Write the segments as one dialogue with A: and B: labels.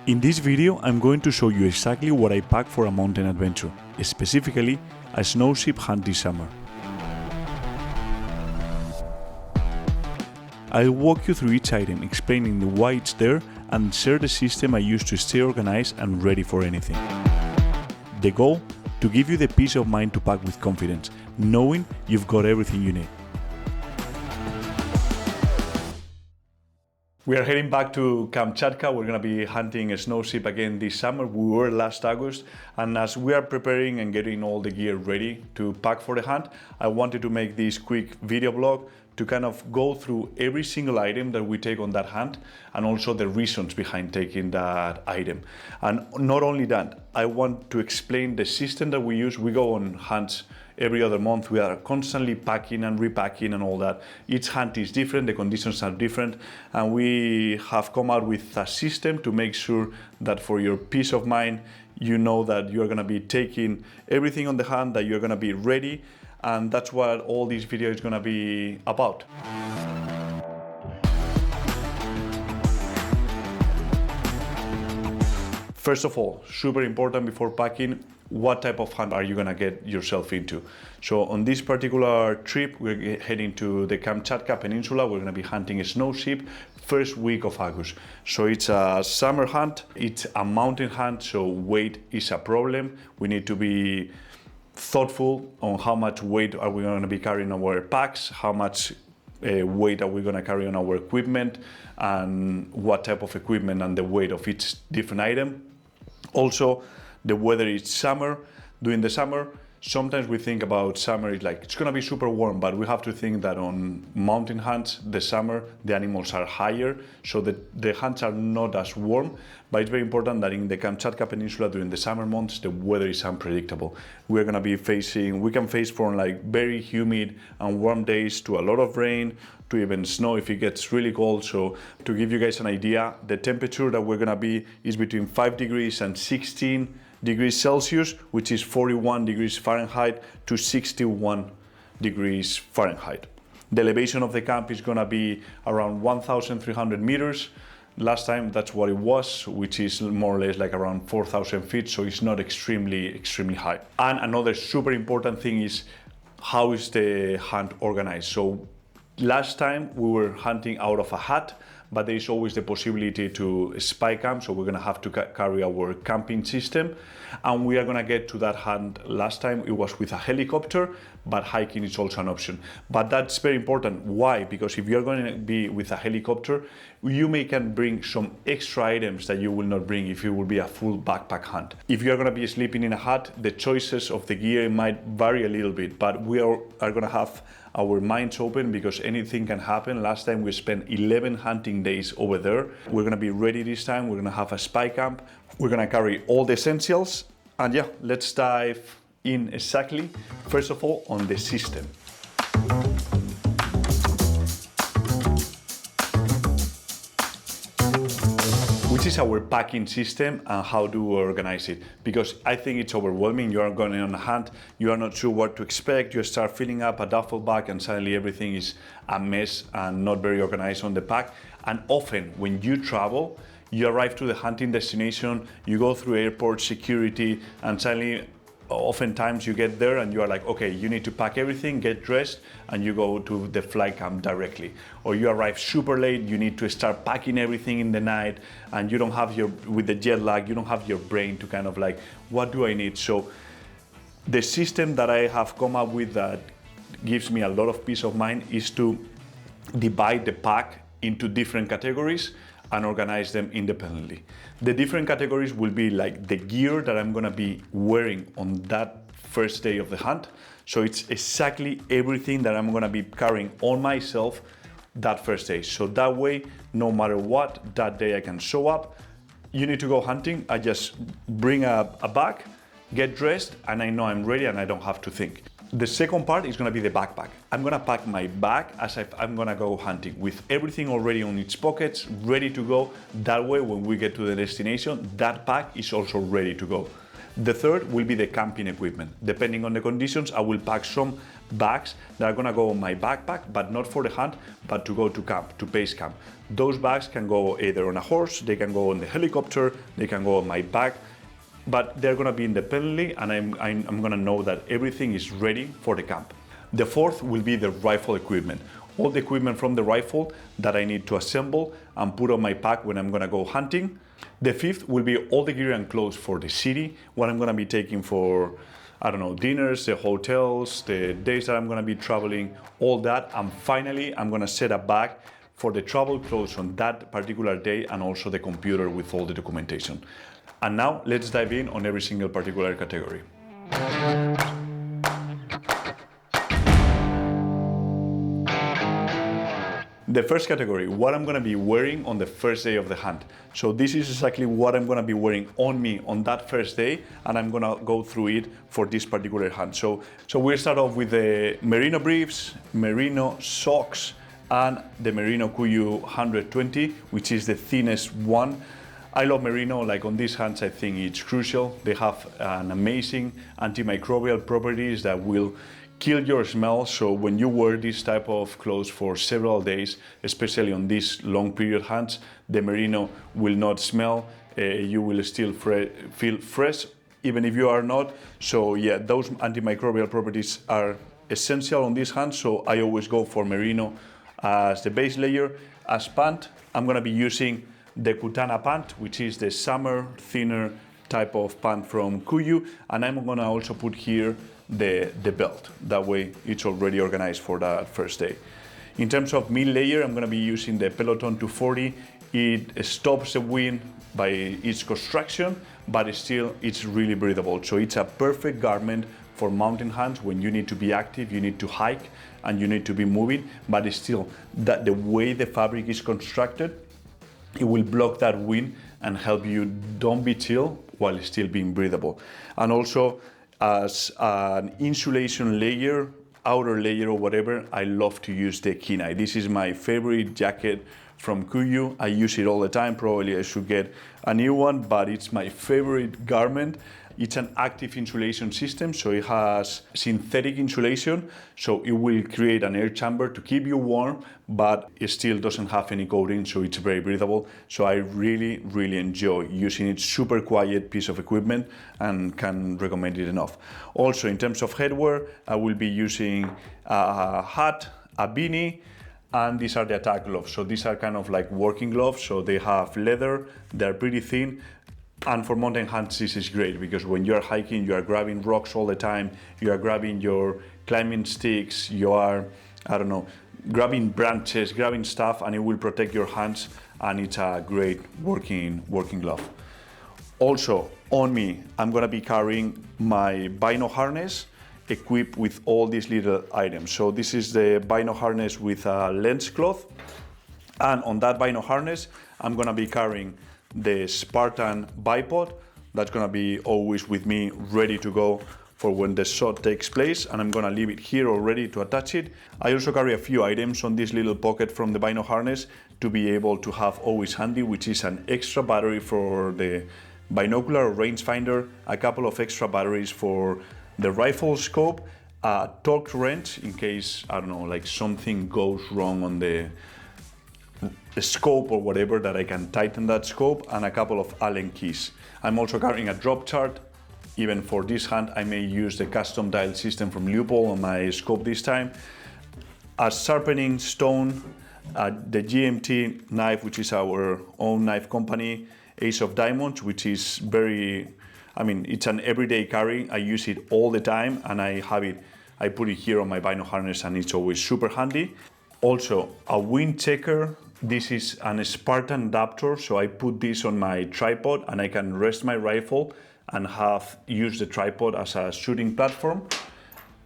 A: In this video, I'm going to show you exactly what I pack for a mountain adventure, specifically a snow sheep hunt this summer. I'll walk you through each item, explaining why it's there and share the system I use to stay organized and ready for anything. The goal? To give you the peace of mind to pack with confidence, knowing you've got everything you need. We are heading back to Kamchatka. We're going to be hunting a snow sheep again this summer. We were last August, and as we are preparing and getting all the gear ready to pack for the hunt, I wanted to make this quick video blog to kind of go through every single item that we take on that hunt and also the reasons behind taking that item. And not only that, I want to explain the system that we use. We go on hunts every other month. We are constantly packing and repacking and all that. Each hunt is different, the conditions are different, and we have come out with a system to make sure that for your peace of mind, you know that you're gonna be taking everything on the hunt, that you're gonna be ready, and that's what all this video is gonna be about. First of all, super important before packing, what type of hunt are you gonna get yourself into? So on this particular trip, we're heading to the Kamchatka Peninsula. We're gonna be hunting a snow sheep first week of August. So it's a summer hunt, it's a mountain hunt, so weight is a problem. We need to be thoughtful on how much weight are we gonna be carrying on our packs, how much weight are we going to carry on our equipment, and what type of equipment and the weight of each different item. Also, the weather is summer. During the summer, sometimes we think about summer, it's going to be super warm, but we have to think that on mountain hunts, the summer, the animals are higher, so the hunts are not as warm. But it's very important that in the Kamchatka Peninsula during the summer months, the weather is unpredictable. We can face from very humid and warm days to a lot of rain, to even snow if it gets really cold. So to give you guys an idea, the temperature that we're gonna be is between 5 degrees and 16 degrees Celsius, which is 41 degrees Fahrenheit to 61 degrees Fahrenheit. The elevation of the camp is gonna be around 1,300 meters. Last time that's what it was, which is more or less around 4,000 feet, so it's not extremely high. And another super important thing is how is the hunt organized. So last time we were hunting out of a hut, but there is always the possibility to spy camp, so we're gonna have to carry our camping system, and we are gonna get to that hunt. Last time it was with a helicopter, but hiking is also an option. But that's very important. Why? Because if you're going to be with a helicopter, you can bring some extra items that you will not bring if it will be a full backpack hunt. If you're gonna be sleeping in a hut, the choices of the gear might vary a little bit, but we are gonna have our minds open because anything can happen. Last time we spent 11 hunting days over there. We're gonna be ready this time. We're gonna have a spy camp. We're gonna carry all the essentials. And yeah, let's dive in exactly. First of all, on the system. Which is our packing system and how do we organize it? Because I think it's overwhelming. You are going on a hunt, you are not sure what to expect, you start filling up a duffel bag and suddenly everything is a mess and not very organized on the pack. And often when you travel, you arrive to the hunting destination, you go through airport security, and suddenly oftentimes you get there and you are like, okay, you need to pack everything, get dressed, and you go to the flight camp directly. Or you arrive super late, you need to start packing everything in the night, and you don't have with the jet lag, you don't have your brain to kind of what do I need? So the system that I have come up with that gives me a lot of peace of mind is to divide the pack into different categories and organize them independently. The different categories will be the gear that I'm gonna be wearing on that first day of the hunt. So it's exactly everything that I'm gonna be carrying on myself that first day. So that way, no matter what, that day I can show up. You need to go hunting, I just bring a bag, get dressed, and I know I'm ready and I don't have to think. The second part is gonna be the backpack. I'm gonna pack my bag as if I'm gonna go hunting with everything already on its pockets, ready to go. That way, when we get to the destination, that pack is also ready to go. The third will be the camping equipment. Depending on the conditions, I will pack some bags that are gonna go on my backpack, but not for the hunt, but to go to camp, to base camp. Those bags can go either on a horse, they can go on the helicopter, they can go on my back, but they're gonna be independently, and I'm gonna know that everything is ready for the camp. The fourth will be the rifle equipment. All the equipment from the rifle that I need to assemble and put on my pack when I'm gonna go hunting. The fifth will be all the gear and clothes for the city, what I'm gonna be taking for, I don't know, dinners, the hotels, the days that I'm gonna be traveling, all that. And finally, I'm gonna set a bag for the travel clothes on that particular day, and also the computer with all the documentation. And now let's dive in on every single particular category. The first category, what I'm gonna be wearing on the first day of the hunt. So this is exactly what I'm gonna be wearing on me on that first day, and I'm gonna go through it for this particular hunt. So we'll start off with the merino briefs, merino socks, and the merino kuiu 120, which is the thinnest one. I love merino, like on these hunts I think it's crucial. They have an amazing antimicrobial properties that will kill your smell, so when you wear this type of clothes for several days, especially on these long period hunts, the merino will not smell, you will still feel fresh, even if you are not. So yeah, those antimicrobial properties are essential on these hunts, so I always go for merino as the base layer. As pant, I'm gonna be using the Kutana pant, which is the summer thinner type of pant from Kuiu, and I'm gonna also put here the belt. That way it's already organized for that first day. In terms of mid layer, I'm gonna be using the Peloton 240. It stops the wind by its construction, but still it's really breathable. So it's a perfect garment for mountain hunts when you need to be active, you need to hike, and you need to be moving, but still that the way the fabric is constructed, it will block that wind and help you don't be chill while still being breathable. And also, as an insulation layer, outer layer or whatever, I love to use the Kenai. This is my favorite jacket from Kuiu. I use it all the time. Probably I should get a new one, but it's my favorite garment. It's an active insulation system, so it has synthetic insulation, so it will create an air chamber to keep you warm, but it still doesn't have any coating, so it's very breathable. So I really enjoy using it. Super quiet piece of equipment, and can recommend it enough. Also, in terms of headwear, I will be using a hat, a beanie, and these are the attack gloves. So these are kind of like working gloves, so they have leather, they're pretty thin. And for mountain hunts, this is great because when you're hiking, you are grabbing rocks all the time, you are grabbing your climbing sticks, you are, I don't know, grabbing branches, grabbing stuff, and it will protect your hands, and it's a great working glove. Also, on me, I'm gonna be carrying my bino harness equipped with all these little items. So this is the bino harness with a lens cloth, and on that bino harness, I'm gonna be carrying the Spartan bipod. That's gonna be always with me, ready to go for when the shot takes place, and I'm gonna leave it here already to attach it. I also carry a few items on this little pocket from the bino harness to be able to have always handy, which is an extra battery for the binocular or rangefinder, a couple of extra batteries for the rifle scope, a torque wrench in case, I don't know, like something goes wrong on the scope or whatever, that I can tighten that scope, and a couple of Allen keys. I'm also carrying a drop chart. Even for this hunt, I may use the custom dial system from Leupold on my scope this time. A sharpening stone, the GMT knife, which is our own knife company, Ace of Diamonds, which is very, I mean, it's an everyday carry. I use it all the time, and I put it here on my bino harness, and it's always super handy. Also, a wind checker. This is an Spartan adapter, so I put this on my tripod, and I can rest my rifle and use the tripod as a shooting platform.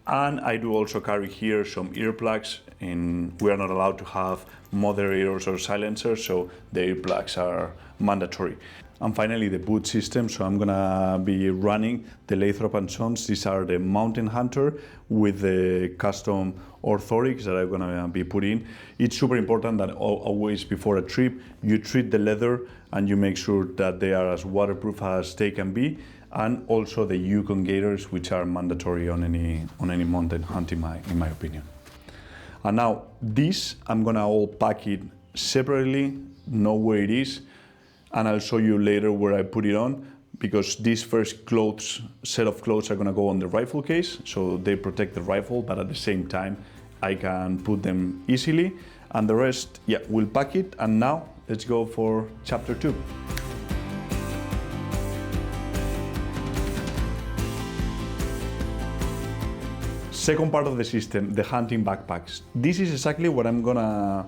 A: And I do also carry here some earplugs, and we are not allowed to have moderators or silencers, so the earplugs are mandatory. And finally, the boot system. So I'm gonna be running the Lathrop & Sons. These are the Mountain Hunter with the custom orthotics that I'm gonna be putting. It's super important that always before a trip, you treat the leather and you make sure that they are as waterproof as they can be. And also the Yukon gaiters, which are mandatory on any mountain hunt in my opinion. And now this, I'm gonna all pack it separately, know where it is, and I'll show you later where I put it on, because these first set of clothes are gonna go on the rifle case, so they protect the rifle, but at the same time, I can put them easily, and the rest, yeah, we'll pack it. And now let's go for chapter 2. Second part of the system, the hunting backpacks. This is exactly what I'm gonna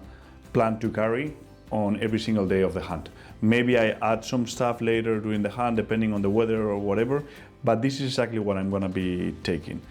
A: plan to carry on every single day of the hunt. Maybe I add some stuff later during the hunt, depending on the weather or whatever, but this is exactly what I'm gonna be taking.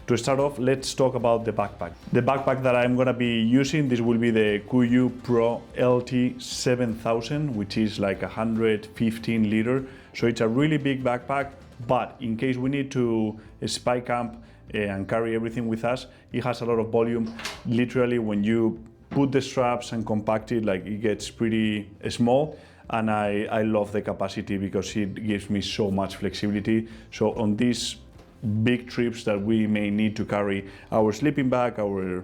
A: To start off, let's talk about the backpack. The backpack that I'm gonna be using, this will be the Kuiu Pro LT 7000, which is like 115 liter. So it's a really big backpack, but in case we need to spy camp and carry everything with us, it has a lot of volume. Literally, when you put the straps and compact it, like, it gets pretty small, and I love the capacity because it gives me so much flexibility. So on these big trips that we may need to carry our sleeping bag, our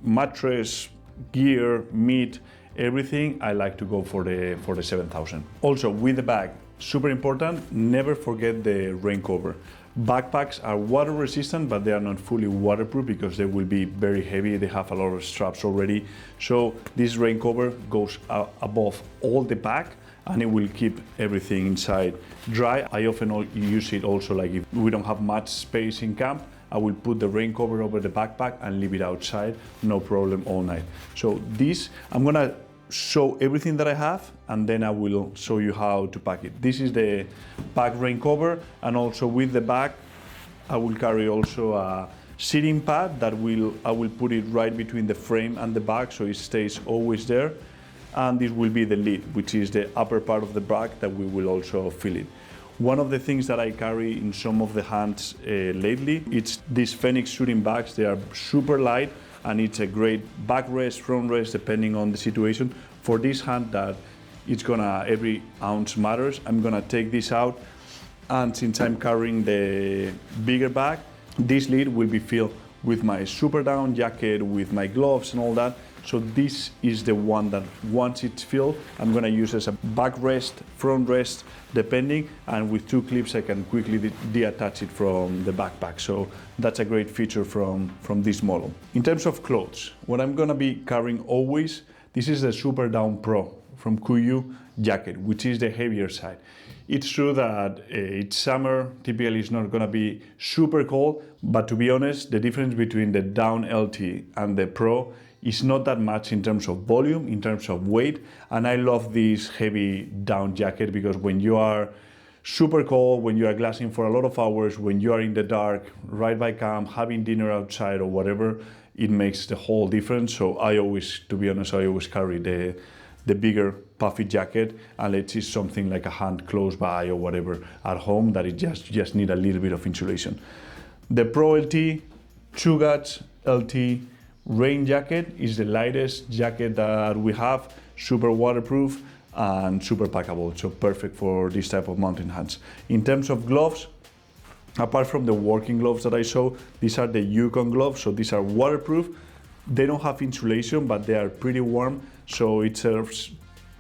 A: mattress, gear, meat, everything, I like to go for the 7000. Also with the bag, super important, never forget the rain cover. Backpacks are water resistant, but they are not fully waterproof because they will be very heavy. They have a lot of straps already. So this rain cover goes above all the bag, and it will keep everything inside dry. I often use it also, like if we don't have much space in camp, I will put the rain cover over the backpack and leave it outside, no problem, all night. So this, I'm gonna show everything that I have, and then I will show you how to pack it. This is the pack rain cover, and also with the bag, I will carry also a sitting pad that I will put it right between the frame and the bag, so it stays always there. And this will be the lid, which is the upper part of the bag that we will also fill it. One of the things that I carry in some of the hunts lately, it's these Phoenix shooting bags. They are super light, and it's a great backrest, front rest, depending on the situation. For this hunt that it's gonna, every ounce matters, I'm gonna take this out, and since I'm carrying the bigger bag, this lid will be filled with my super down jacket, with my gloves and all that. So this is the one that once it's filled, I'm gonna use as a backrest, front rest, depending, and with 2 clips I can quickly detach it from the backpack. So that's a great feature from this model. In terms of clothes, what I'm gonna be carrying always, this is the Super Down Pro from Kuiu jacket, which is the heavier side. It's true that it's summer, typically it's not gonna be super cold, but to be honest, the difference between the Down LT and the Pro is not that much in terms of volume, in terms of weight, and I love this heavy down jacket because when you are super cold, when you are glassing for a lot of hours, when you are in the dark, right by camp, having dinner outside or whatever, it makes the whole difference. So I always, to be honest, I always carry the bigger puffy jacket, unless it's something like a hunt close by or whatever at home that it just need a little bit of insulation. The Pro LT, Chugach LT rain jacket is the lightest jacket that we have, super waterproof and super packable, so perfect for this type of mountain hunts. In terms of gloves, apart from the working gloves that I show, these are the Yukon gloves, so these are waterproof. They don't have insulation, but they are pretty warm, so it serves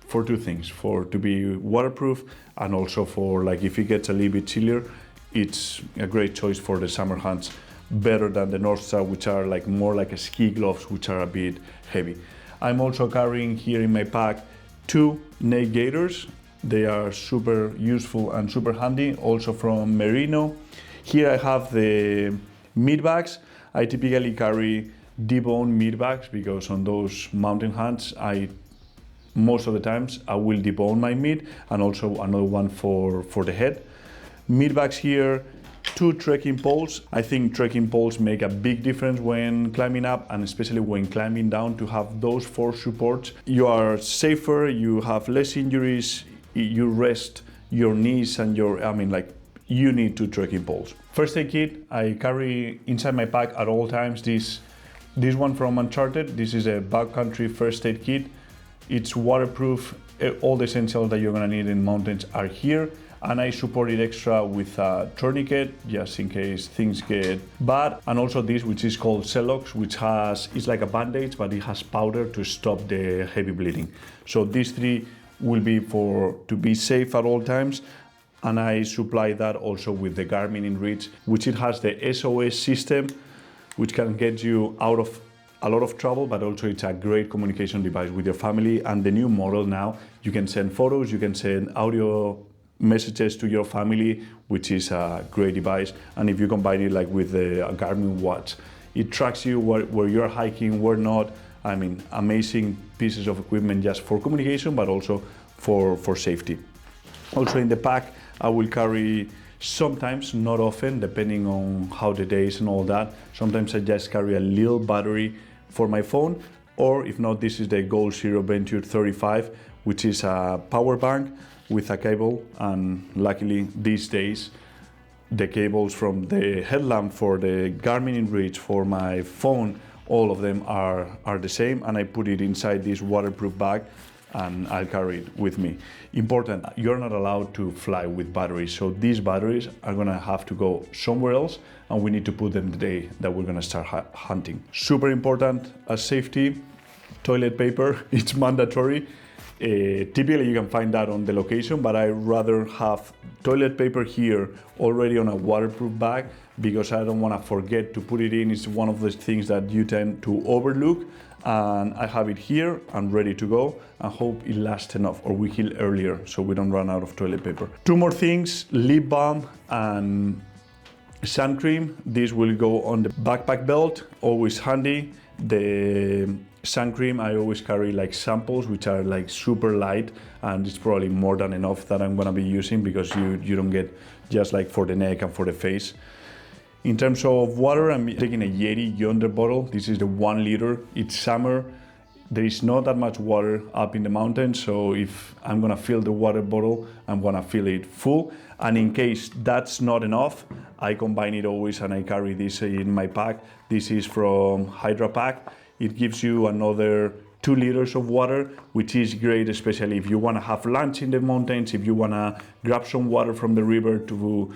A: for 2 things, for to be waterproof and also for, like, if it gets a little bit chillier, it's a great choice for the summer hunts, better than the North Star, which are like more like a ski gloves, which are a bit heavy. I'm also carrying here in my pack 2 neck gaiters. They are super useful and super handy, also from Merino. Here I have the meat bags. I typically carry debone meat bags because on those mountain hunts, most of the times I will debone my meat, and also another one for the head. Meat bags here, 2 trekking poles. I think trekking poles make a big difference when climbing up, and especially when climbing down. To have those 4 supports, you are safer, you have less injuries, you rest your knees and you need 2 trekking poles. First aid kit, I carry inside my pack at all times this one from Uncharted. This is a backcountry first aid kit. It's waterproof. All the essentials that you're gonna need in mountains are here, and I support it extra with a tourniquet just in case things get bad. And also this, which is called Celox, which it's like a bandage, but it has powder to stop the heavy bleeding. So these 3 will be to be safe at all times. And I supply that also with the Garmin InReach, which it has the SOS system, which can get you out of a lot of trouble, but also it's a great communication device with your family. And the new model now, you can send photos, you can send audio messages to your family, which is a great device. And if you combine it like with the Garmin watch, it tracks you where you're hiking, where not. I mean, amazing pieces of equipment just for communication, but also for safety. Also in the pack, I will carry sometimes, not often, depending on how the day is and all that. Sometimes I just carry a little battery for my phone, or if not, this is the Goal Zero Venture 35, which is a power bank with a cable. And luckily these days, the cables from the headlamp for the Garmin InReach for my phone, all of them are the same, and I put it inside this waterproof bag and I'll carry it with me. Important, you're not allowed to fly with batteries, so these batteries are gonna have to go somewhere else, and we need to put them the day that we're gonna start hunting. Super important as safety, toilet paper, it's mandatory. Typically you can find that on the location, but I rather have toilet paper here already on a waterproof bag because I don't want to forget to put it in. It's one of those things that you tend to overlook, and I have it here and ready to go, and hope it lasts enough or we heal earlier so we don't run out of toilet paper. 2 more things, lip balm and sun cream. This will go on the backpack belt, always handy. The sun cream I always carry like samples, which are like super light, and it's probably more than enough that I'm gonna be using, because you don't get just like for the neck and for the face. In terms of water, I'm taking a Yeti Yonder bottle. This is the 1 liter. It's summer. There is not that much water up in the mountains, so if I'm gonna fill the water bottle, I'm gonna fill it full. And in case that's not enough, I combine it always, and I carry this in my pack. This is from Hydra Pack. It gives you another 2 liters of water, which is great, especially if you wanna have lunch in the mountains, if you wanna grab some water from the river to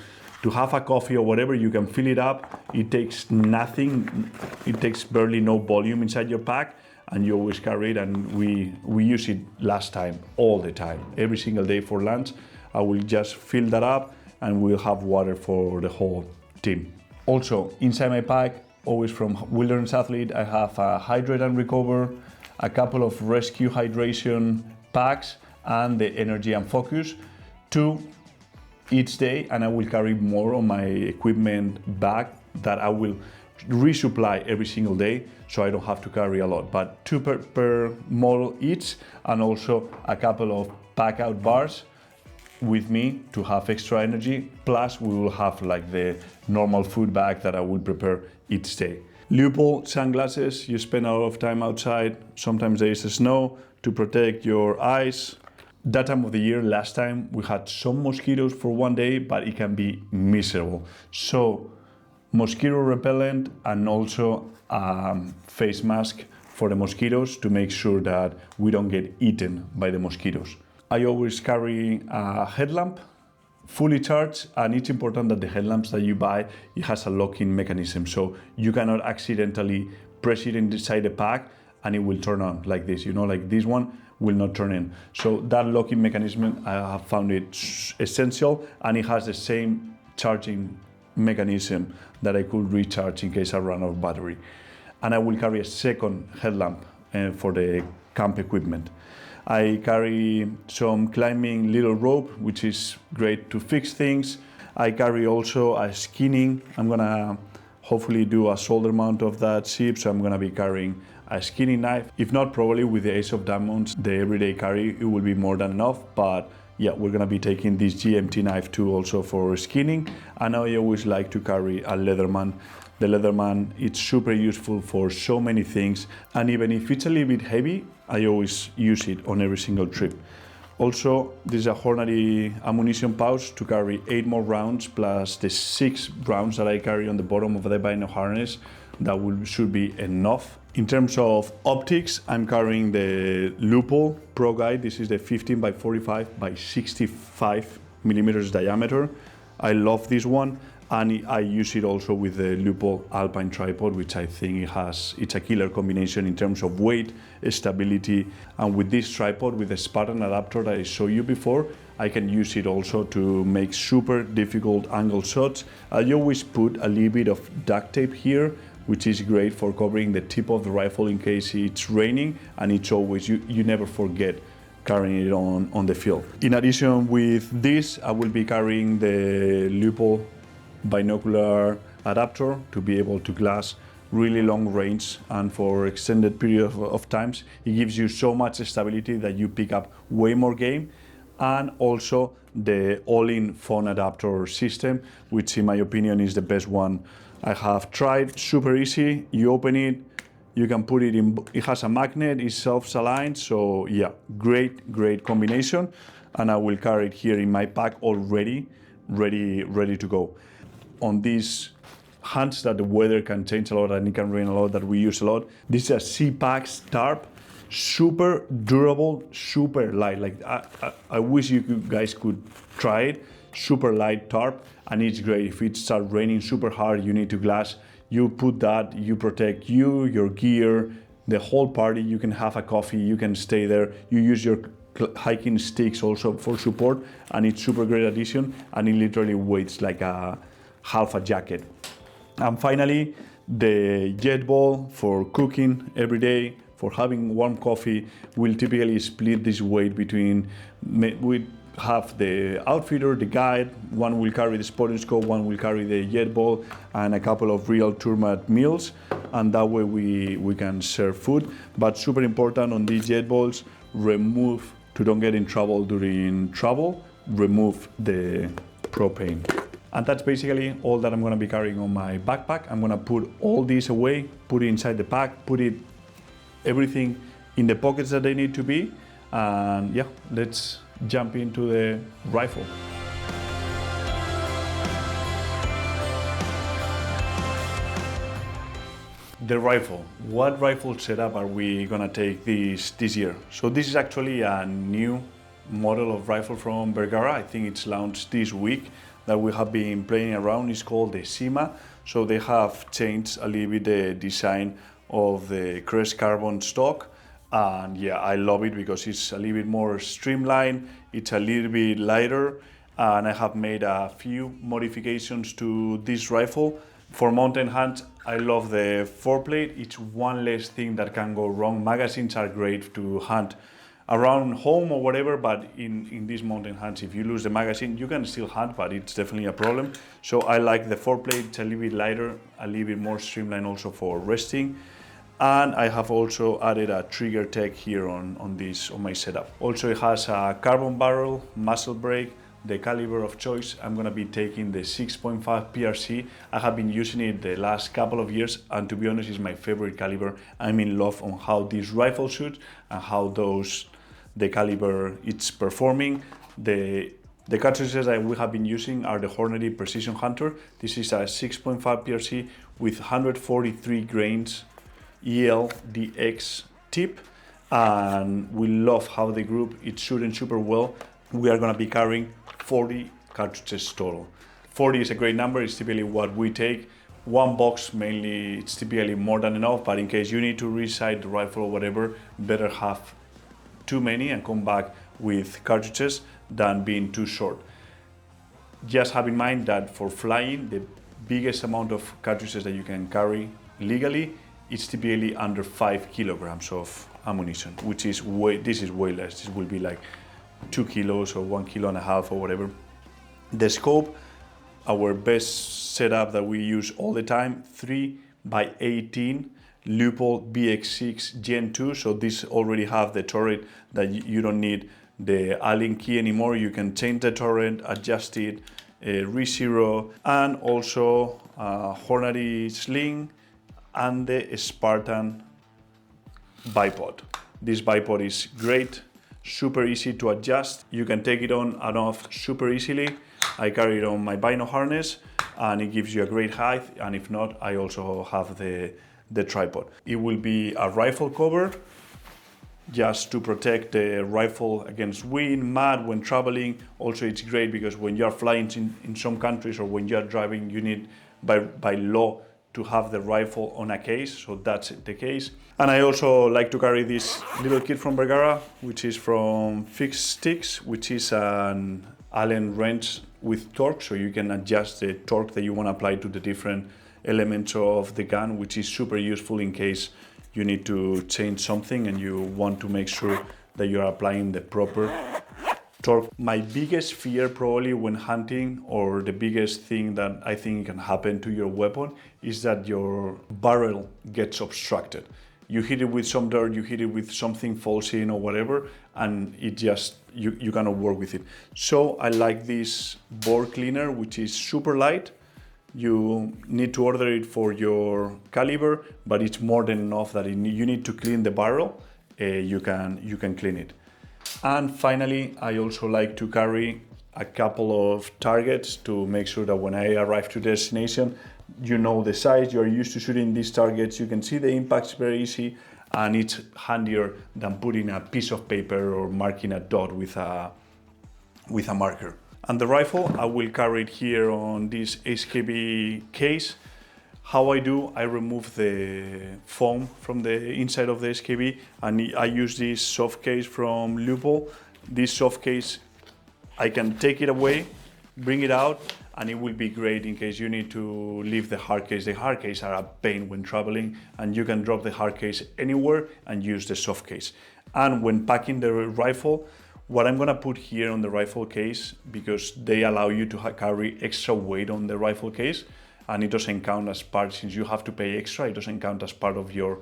A: have a coffee or whatever, you can fill it up. It takes nothing, it takes barely no volume inside your pack, and you always carry it. And we use it last time, all the time, every single day for lunch. I will just fill that up and we'll have water for the whole team. Also, inside my pack, always from Wilderness Athlete, I have a Hydrate and Recover, a couple of Rescue Hydration packs, and the Energy and Focus, 2 each day, and I will carry more on my equipment bag that I will resupply every single day, so I don't have to carry a lot, but 2 per model each, and also a couple of pack out bars with me to have extra energy. Plus we will have like the normal food bag that I will prepare each day. Leupold sunglasses, you spend a lot of time outside, sometimes there is snow, to protect your eyes. That time of the year, last time, we had some mosquitoes for 1 day, but it can be miserable. So mosquito repellent, and also face mask for the mosquitoes to make sure that we don't get eaten by the mosquitoes. I always carry a headlamp, fully charged, and it's important that the headlamps that you buy, it has a locking mechanism, so you cannot accidentally press it inside the pack and it will turn on like this, like this one will not turn in. So that locking mechanism, I have found it essential, and it has the same charging mechanism that I could recharge in case I run out of battery. And I will carry a second headlamp for the camp equipment. I carry some climbing little rope, which is great to fix things. I carry also a skinning. I'm gonna hopefully do a shoulder mount of that zip, so I'm gonna be carrying a skinning knife. If not, probably with the Ace of Diamonds, the everyday carry, it will be more than enough, but yeah, we're gonna be taking this GMT knife too also for skinning. And I always like to carry a Leatherman. The Leatherman, it's super useful for so many things. And even if it's a little bit heavy, I always use it on every single trip. Also, this is a Hornady ammunition pouch to carry 8 more rounds plus the 6 rounds that I carry on the bottom of the bino harness. That should be enough. In terms of optics, I'm carrying the Leupold Pro Guide. This is the 15 by 45 by 65 millimeters diameter. I love this one, and I use it also with the Leupold Alpine tripod, which I think it's a killer combination in terms of weight, stability, and with this tripod, with the Spartan adapter that I showed you before, I can use it also to make super difficult angle shots. I always put a little bit of duct tape here, which is great for covering the tip of the rifle in case it's raining, and it's always, you never forget carrying it on the field. In addition with this, I will be carrying the Leupold binocular adapter to be able to glass really long range and for extended period of times. It gives you so much stability that you pick up way more game. And also the all-in phone adapter system, which in my opinion is the best one I have tried. Super easy, you open it, you can put it in, it has a magnet, it's self-aligned, so yeah, great combination. And I will carry it here in my pack already, ready to go. On these hunts that the weather can change a lot and it can rain a lot, that we use a lot, this is a C-Pax tarp, super durable, super light. Like I wish you guys could try it. Super light tarp, and it's great. If it starts raining super hard, you need to glass, you put that, you protect you, your gear, the whole party. You can have a coffee, you can stay there, you use your hiking sticks also for support, and it's super great addition, and it literally weighs like a half a jacket. And finally, the jet ball for cooking every day, for having warm coffee. Will typically split this weight between, we have the outfitter, the guide, one will carry the spotting scope, one will carry the jet ball, and a couple of real tourmat meals, and that way we can serve food. But super important on these jet balls, remove, to don't get in trouble during travel, remove the propane. And that's basically all that I'm gonna be carrying on my backpack. I'm gonna put all these away, put it inside the pack, put it everything in the pockets that they need to be, and yeah, let's jump into the rifle. The rifle. What rifle setup are we gonna take this year? So this is actually a new model of rifle from Bergara. I think it's launched this week that we have been playing around. It's called the Sima. So they have changed a little bit the design of the Crest Carbon stock, and yeah, I love it because it's a little bit more streamlined, it's a little bit lighter, and I have made a few modifications to this rifle. For mountain hunts, I love the foreplate. It's one less thing that can go wrong. Magazines are great to hunt around home or whatever, but in these mountain hunts, if you lose the magazine, you can still hunt, but it's definitely a problem. So I like the foreplate. It's a little bit lighter, a little bit more streamlined also for resting. And I have also added a trigger tech here on my setup. Also, it has a carbon barrel, muzzle brake, the caliber of choice. I'm gonna be taking the 6.5 PRC. I have been using it the last couple of years, and to be honest, it's my favorite caliber. I'm in love on how this rifle shoots and how the caliber it's performing. The cartridges that we have been using are the Hornady Precision Hunter. This is a 6.5 PRC with 143 grains ELDX tip, and we love how the group it's shooting super well. We are going to be carrying 40 cartridges total. 40 is a great number. It's typically what we take. One box mainly, it's typically more than enough, but in case you need to resight the rifle or whatever, better have too many and come back with cartridges than being too short. Just have in mind that for flying, the biggest amount of cartridges that you can carry legally, it's typically under 5 kilograms of ammunition, which is this is way less. This will be like 2 kilos or 1.5 kilos or whatever. The scope, our best setup that we use all the time, 3x18 Leupold BX6 Gen 2. So this already have the turret that you don't need the Allen key anymore. You can change the torrent, adjust it, re-zero, and also Hornady sling and the Spartan bipod. This bipod is great, super easy to adjust. You can take it on and off super easily. I carry it on my bino harness and it gives you a great height, and if not, I also have the tripod. It will be a rifle cover just to protect the rifle against wind, mud when traveling. Also, it's great because when you're flying in some countries or when you're driving, you need by law to have the rifle on a case, so that's the case. And I also like to carry this little kit from Vergara, which is from Fixed Sticks, which is an Allen wrench with torque, so you can adjust the torque that you want to apply to the different elements of the gun, which is super useful in case you need to change something and you want to make sure that you're applying the proper torque. My biggest fear probably when hunting, or the biggest thing that I think can happen to your weapon, is that your barrel gets obstructed. You hit it with some dirt, you hit it with something falls in or whatever, and it just, you cannot work with it. So I like this bore cleaner, which is super light. You need to order it for your caliber, but it's more than enough that you need to clean the barrel, you can clean it. And finally, I also like to carry a couple of targets to make sure that when I arrive to destination, you know the size, you're used to shooting these targets, you can see the impacts very easy, and it's handier than putting a piece of paper or marking a dot with a marker. And the rifle, I will carry it here on this SKB case. How I do, I remove the foam from the inside of the SKB, and I use this soft case from Leupold. This soft case, I can take it away, bring it out, and it will be great in case you need to leave the hard case. The hard case are a pain when traveling, and you can drop the hard case anywhere and use the soft case. And when packing the rifle, what I'm gonna put here on the rifle case, because they allow you to carry extra weight on the rifle case, and it doesn't count as part, since you have to pay extra, it doesn't count as part of your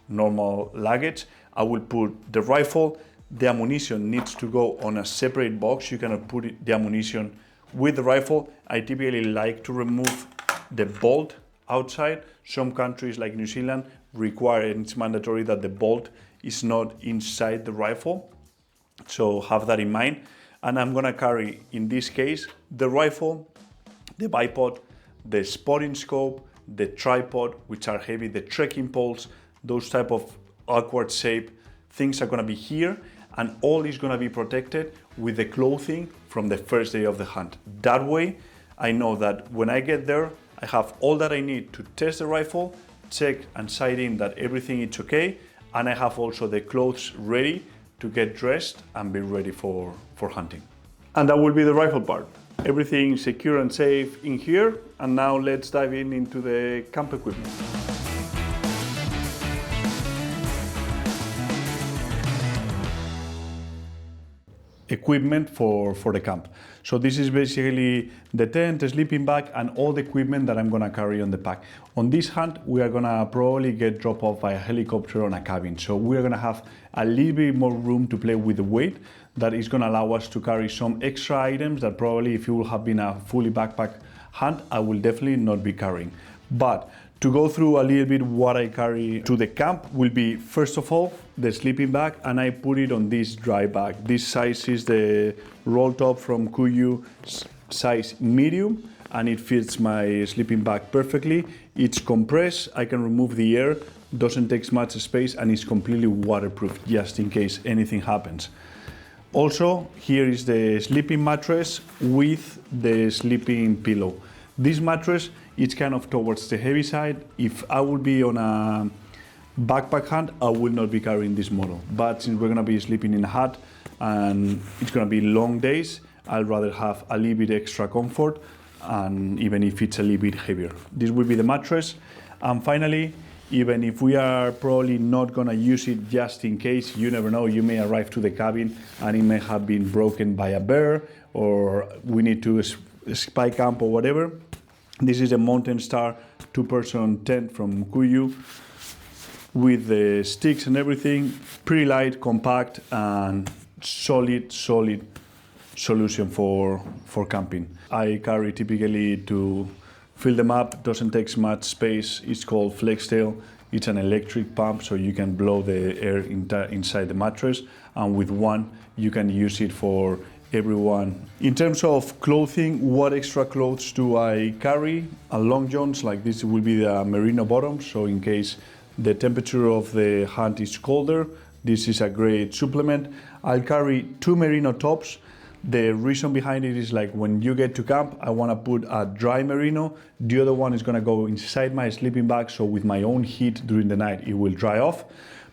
A: normal luggage. I will put the rifle. The ammunition needs to go on a separate box. You cannot put the ammunition with the rifle. I typically like to remove the bolt outside. Some countries like New Zealand require, and it's mandatory, that the bolt is not inside the rifle. So have that in mind. And I'm gonna carry, in this case, the rifle, the bipod, the spotting scope, the tripod, which are heavy, the trekking poles, those type of awkward shape things are gonna be here, and all is gonna be protected with the clothing from the first day of the hunt. That way, I know that when I get there, I have all that I need to test the rifle, check and sight in that everything is okay, and I have also the clothes ready to get dressed and be ready for hunting. And that will be the rifle part. Everything secure and safe in here, and now let's dive into the camp equipment. Equipment for the camp. So this is basically the tent, the sleeping bag, and all the equipment that I'm gonna carry on the pack. On this hunt, we are gonna probably get dropped off by a helicopter on a cabin. So we're gonna have a little bit more room to play with the weight. That is gonna allow us to carry some extra items that probably, if it will have been a fully backpack hunt, I will definitely not be carrying. But to go through a little bit what I carry to the camp will be, first of all, the sleeping bag, and I put it on this dry bag. This size is the roll top from Kuiu, size medium, and it fits my sleeping bag perfectly. It's compressed, I can remove the air, doesn't take much space, and it's completely waterproof just in case anything happens. Also, here is the sleeping mattress with the sleeping pillow. This mattress is kind of towards the heavy side. If I would be on a backpack hunt, I will not be carrying this model. But since we're gonna be sleeping in a hut and it's gonna be long days, I'd rather have a little bit extra comfort, and even if it's a little bit heavier. This will be the mattress. And finally, even if we are probably not gonna use it, just in case, you never know, you may arrive to the cabin and it may have been broken by a bear, or we need to spy camp or whatever. This is a Mountain Star 2-person tent from Kuiu with the sticks and everything, pretty light, compact, and solid solution for camping. I carry typically to fill them up, doesn't take much space. It's called FlexTail. It's an electric pump, so you can blow the air inside the mattress, and with one you can use it for everyone. In terms of clothing, what extra clothes do I carry? A long johns, like this will be the merino bottom, so in case the temperature of the hunt is colder, this is a great supplement. I'll carry 2 merino tops. The reason behind it is like when you get to camp, I want to put a dry merino. The other one is going to go inside my sleeping bag, so with my own heat during the night, it will dry off.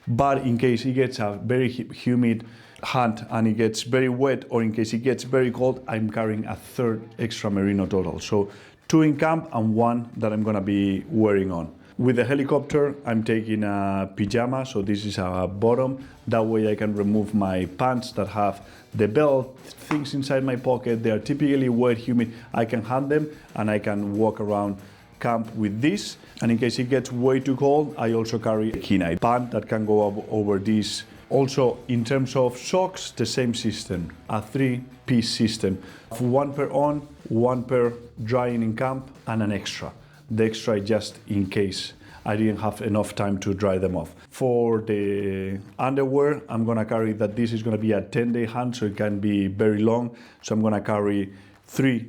A: But in case it gets a very humid hunt and it gets very wet, or in case it gets very cold, I'm carrying a 3rd extra merino total. So 2 in camp and 1 that I'm going to be wearing on. With the helicopter, I'm taking a pajama, so this is a bottom. That way I can remove my pants that have the belt, things inside my pocket. They are typically wet, humid. I can hand them and I can walk around camp with this. And in case it gets way too cold, I also carry a kenai pant that can go up over this. Also, in terms of socks, the same system, a 3-piece system. 1 pair on, 1 pair drying in camp, and an extra. The extra just in case I didn't have enough time to dry them off. For the underwear, I'm gonna carry that this is gonna be a 10-day hunt, so it can be very long. So I'm gonna carry 3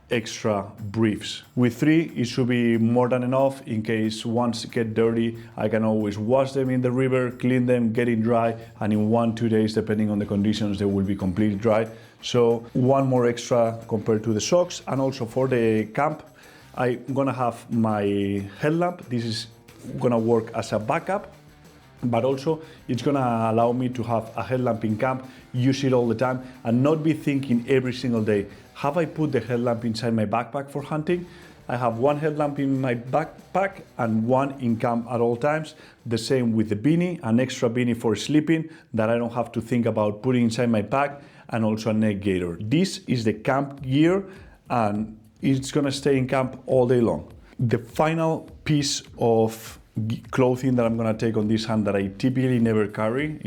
A: extra briefs. With 3, it should be more than enough. In case once get dirty, I can always wash them in the river, clean them, get it dry, and in 1-2 days, depending on the conditions, they will be completely dry. So 1 more extra compared to the socks. And also for the camp, I'm gonna have my headlamp. This is gonna work as a backup, but also it's gonna allow me to have a headlamp in camp, use it all the time, and not be thinking every single day, have I put the headlamp inside my backpack for hunting? I have 1 headlamp in my backpack and 1 in camp at all times. The same with the beanie, an extra beanie for sleeping that I don't have to think about putting inside my pack, and also a neck gaiter. This is the camp gear, and it's gonna stay in camp all day long. The final piece of clothing that I'm gonna take on this hunt that I typically never carry,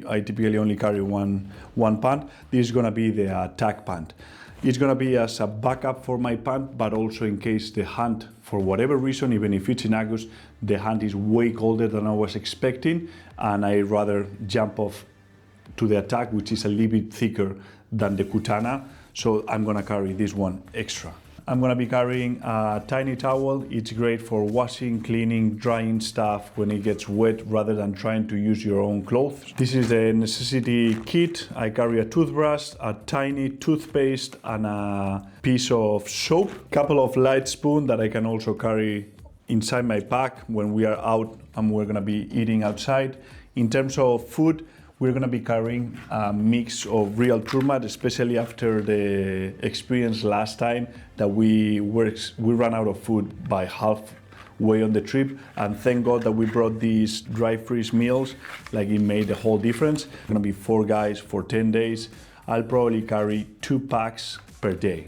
A: I typically only carry one pant. This is gonna be the attack pant. It's gonna be as a backup for my pant, but also in case the hunt, for whatever reason, even if it's in August, the hunt is way colder than I was expecting, and I'd rather jump off to the attack, which is a little bit thicker than the kutana. So I'm gonna carry this one extra. I'm gonna be carrying a tiny towel. It's great for washing, cleaning, drying stuff when it gets wet rather than trying to use your own clothes. This is the necessity kit. I carry a toothbrush, a tiny toothpaste, and a piece of soap. Couple of light spoons that I can also carry inside my pack when we are out and we're gonna be eating outside. In terms of food, we're gonna be carrying a mix of real turmat, especially after the experience last time that we ran out of food by halfway on the trip. And thank God that we brought these dry freeze meals, like it made a whole difference. It's gonna be 4 guys for 10 days. I'll probably carry 2 packs per day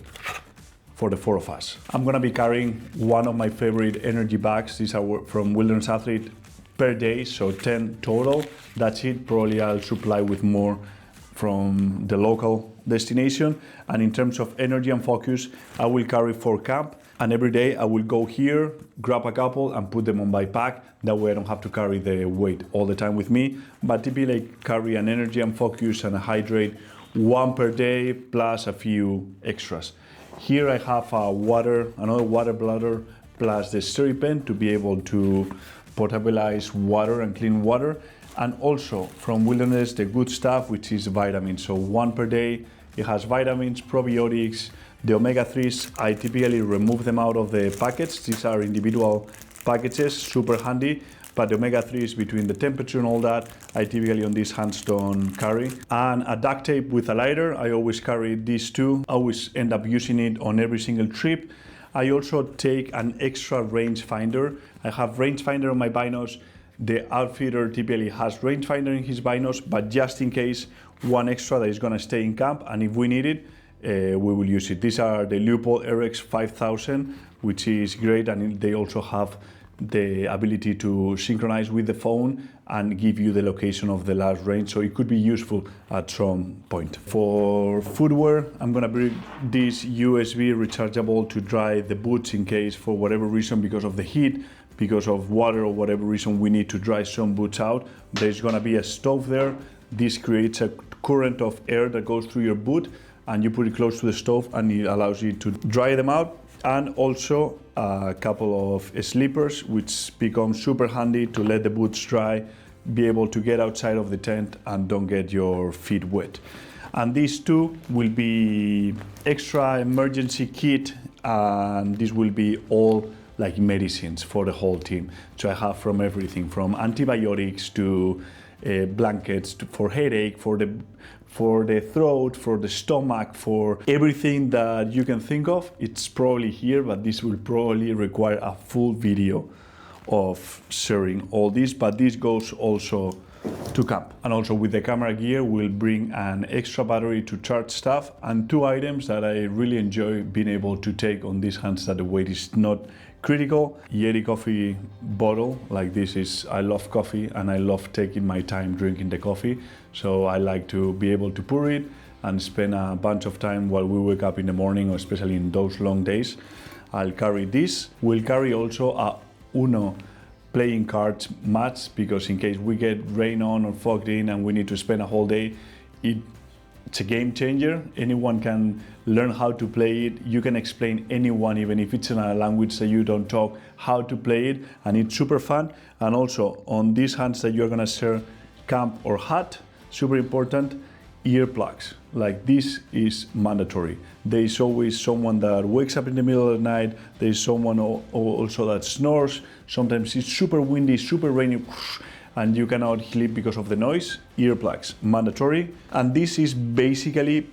A: for the 4 of us. I'm gonna be carrying one of my favorite energy bags. These are from Wilderness Athlete, per day, so 10 total. That's it. Probably I'll supply with more from the local destination. And in terms of energy and focus, I will carry for camp, and every day I will go here, grab a couple and put them on my pack. That way I don't have to carry the weight all the time with me, but typically I carry an energy and focus and a hydrate, 1 per day plus a few extras. Here I have another water bladder plus the stirring pen to be able to potabilize water and clean water, and also from Wilderness the good stuff, which is vitamins. So 1 per day. It has vitamins, probiotics, the omega-3s. I typically remove them out of the packets. These are individual packages, super handy, but the omega-3s between the temperature and all that, I typically on these hunts don't carry. And a duct tape with a lighter, I always carry these 2. I always end up using it on every single trip. I also take an extra rangefinder. I have rangefinder on my binos. The outfitter typically has rangefinder in his binos, but just in case, 1 extra that is gonna stay in camp, and if we need it, we will use it. These are the Leupold RX 5000, which is great, and they also have the ability to synchronize with the phone and give you the location of the last range, so it could be useful at some point. For footwear, I'm gonna bring this USB rechargeable to dry the boots in case for whatever reason, because of the heat, because of water or whatever reason, we need to dry some boots out. There's gonna be a stove there. This creates a current of air that goes through your boot, and you put it close to the stove and it allows you to dry them out. And also a couple of slippers, which become super handy to let the boots dry, be able to get outside of the tent and don't get your feet wet. And these two will be extra emergency kit, and this will be all like medicines for the whole team. So I have from everything from antibiotics to blankets for headache, for the throat, for the stomach, for everything that you can think of. It's probably here, but this will probably require a full video of sharing all this, but this goes also to camp. And also with the camera gear, we'll bring an extra battery to charge stuff, and two items that I really enjoy being able to take on these hands that the weight is not critical. Yeti coffee bottle, like this is, I love coffee and I love taking my time drinking the coffee. So I like to be able to pour it and spend a bunch of time while we wake up in the morning, or especially in those long days. I'll carry this. We'll carry also a Uno playing cards match, because in case we get rain on or fogged in and we need to spend a whole day, it's a game changer. Anyone can learn how to play it. You can explain anyone, even if it's in a language that you don't talk, how to play it, and it's super fun. And also on these hands that you're gonna share camp or hut, super important, earplugs. Like this is mandatory. There is always someone that wakes up in the middle of the night. There is someone also that snores. Sometimes it's super windy, super rainy, and you cannot sleep because of the noise. Earplugs, mandatory. And this is basically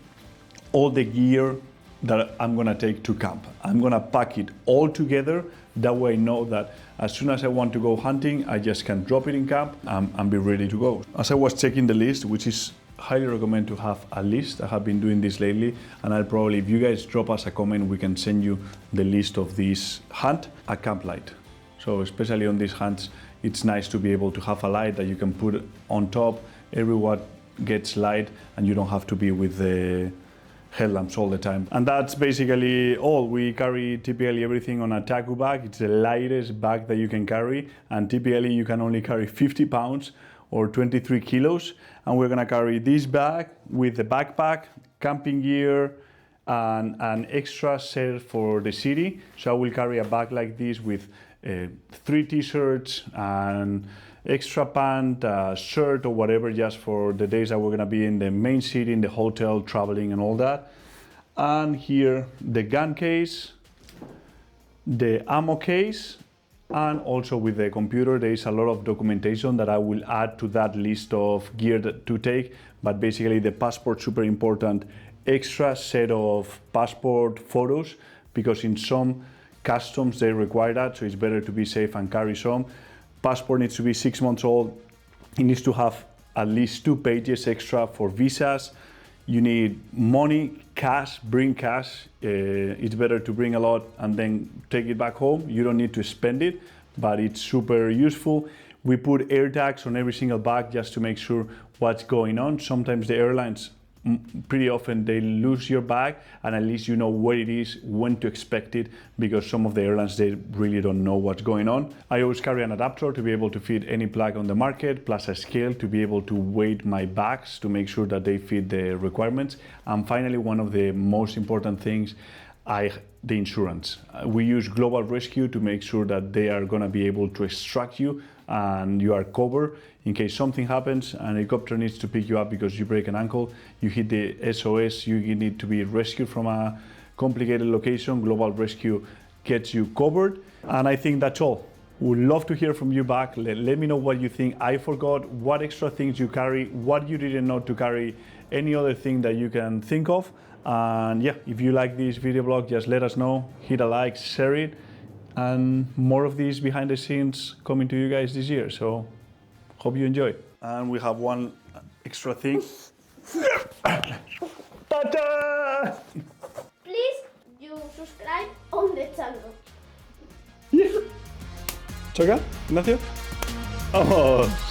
A: all the gear that I'm gonna take to camp. I'm gonna pack it all together. That way I know that as soon as I want to go hunting, I just can drop it in camp and be ready to go. As I was checking the list, which is highly recommend to have a list. I have been doing this lately, and I'll probably, if you guys drop us a comment, we can send you the list of this hunt, a camp light. So especially on these hunts, it's nice to be able to have a light that you can put on top. Everyone gets light and you don't have to be with the headlamps all the time. And that's basically all. We carry typically everything on a taku bag. It's the lightest bag that you can carry, and typically you can only carry 50 pounds or 23 kilos. And we're gonna carry this bag with the backpack, camping gear, and an extra set for the city. So I will carry a bag like this with 3 t-shirts and extra pant, shirt or whatever, just for the days that we're gonna be in the main city, in the hotel, traveling and all that. And here the gun case, the ammo case, and also with the computer there is a lot of documentation that I will add to that list of gear to take. But basically the passport, super important, extra set of passport photos, because in some customs they require that, so it's better to be safe and carry some. Passport needs to be 6 months old. It needs to have at least 2 pages extra for visas. You need money, cash, bring cash. It's better to bring a lot and then take it back home. You don't need to spend it, but it's super useful. We put air tags on every single bag just to make sure what's going on. Sometimes the airlines, pretty often they lose your bag, and at least you know where it is, when to expect it, because some of the airlines, they really don't know what's going on. I always carry an adapter to be able to fit any plug on the market, plus a scale to be able to weight my bags to make sure that they fit the requirements. And finally, one of the most important things, the insurance. We use Global Rescue to make sure that they are going to be able to extract you and you are covered in case something happens. An helicopter needs to pick you up because you break an ankle, you hit the SOS, you need to be rescued from a complicated location. Global Rescue gets you covered. And I think that's all. Would love to hear from you back. Let me know what you think I forgot, what extra things you carry, what you didn't know to carry, any other thing that you can think of. And yeah, if you like this video blog, just let us know, hit a like, share it, and more of these behind the scenes coming to you guys this year. So hope you enjoy. And we have one extra thing. Ta-da!
B: Please, you subscribe on the channel.
A: Yeah. ¿Choca, Ignacio? ¡Vamos!